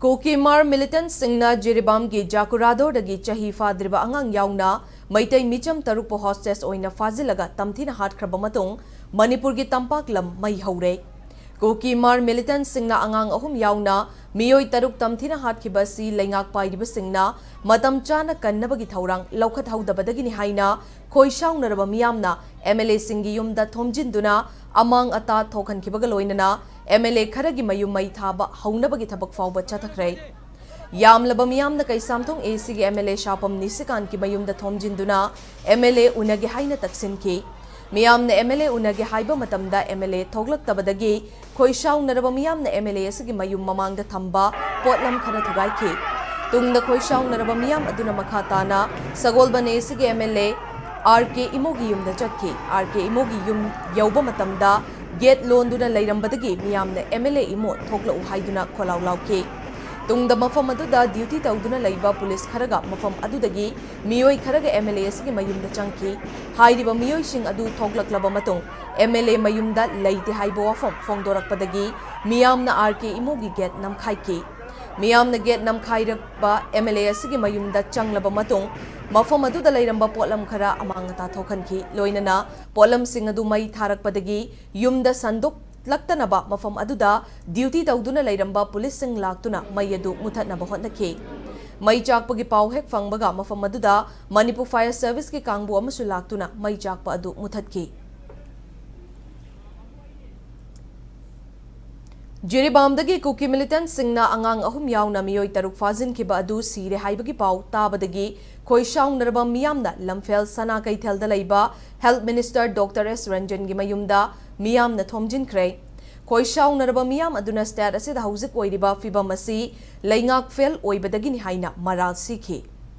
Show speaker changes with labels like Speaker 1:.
Speaker 1: कोकीमार militant सिंगना Jiribam की जाकुरादोरदगी चाही फाद्रिबा अंगांग यावना Meitei Mitcham तरुप hostess ओइना फाजिलगा तमथिना हाटख्रबा मतुंग Manipur की तंपाक लम मई हौरे कोकीमार मिलिटेंट सिंगना अंगांग अहुम यावना मियोय तरुक तमथिना हाटखिबसी लैंगाक पाइरिबा सिंगना मतम चाना कन्नबगी थौरांग लौखत हौदबदगिनि हाइना खोइसाउनरबा मियामना MLA सिंगी युमदा थोमजिनदुना अमांग अता थोखनखिबगा लोइनना MLA खरगी मयुम मई थाबा हौनबगी थबक फाउबा चथखरे यामलबा मियामना कैसामथोंग AC की MLA शापम निसिकान की मयुमदा थोमजिनदुना MLA उनगे हाइना तक्सिनखि मियामना MLA उनगे हाइबा मतमदा MLA थोगलक्तबदगी खोइसाउनरबा मियामना MLA असगी मयुम ममांगदा थंबा पोटलम खरा थुगाइखि तुंगदा खोइसाउनरबा मियाम अदुना मखा ताना सगोलबन AC की MLA RK इमोगी युमदा चटखि RK इमोगी युम यौबा मतमदा गेट लोंदुना लैरंबदगी मियामना MLA इमो थोकलउ हाइदुना खोलाउ लाउखि तुंगदा मफम अदुदा ड्यूटी तौदुना लैबा पुलिस खरगा मफम अदुदगी मियोय खरगा MLA असगी मयुमदा चंखि हाइरिबा मियोयसिंग अदु थोकलक्लबा मतुंग MLA मयुमदा लैते हाइबा वाफम फोंदोरकपदगी मियामना RK इमोगी गेट नमखाइखि मियामना गेट नमखाइरबा MLA असगी मयुमदा चंगलबा मतुंग मफम अदुदा लैरंबा पोटलम खरा अमांगता थोखनखि लोइनना पोटलम सिंग अदु मई थारकपदगी युमदा संदोक लक्तनबा मफम अदुदा ड्यूटी तौदुना लैरंबा पुलिस सिंग लाक्तुना मई अदु मुथतनबा होतनखि मई चाकपगी पाउ हेक फंगबगा मफम अदुदा मणिपुर फायर सर्विस की कांगबु अमसु लाक्तुना मई चाकपा अदु मुथतखि जिरिबामदगी कुकी मिलिटेंट सिंगना अंगांग अहुम यावना मियोय तरुक फाजिनखिबा अदु सीरे हाइबगी पाउ ताबदगी खोइसाउनरबा मियामना लमफेल सना कैथेलदा लैबा health minister doctor S Ranjan गी मयुमदा मियामना थोमजिनख्रे खोइसाउनरबा मियाम अदुना स्टेट असिदा हौजिक ओइरिबा फिबम असि लैंगाक फेल ओइबदगिनि हाइना मराल सिखि।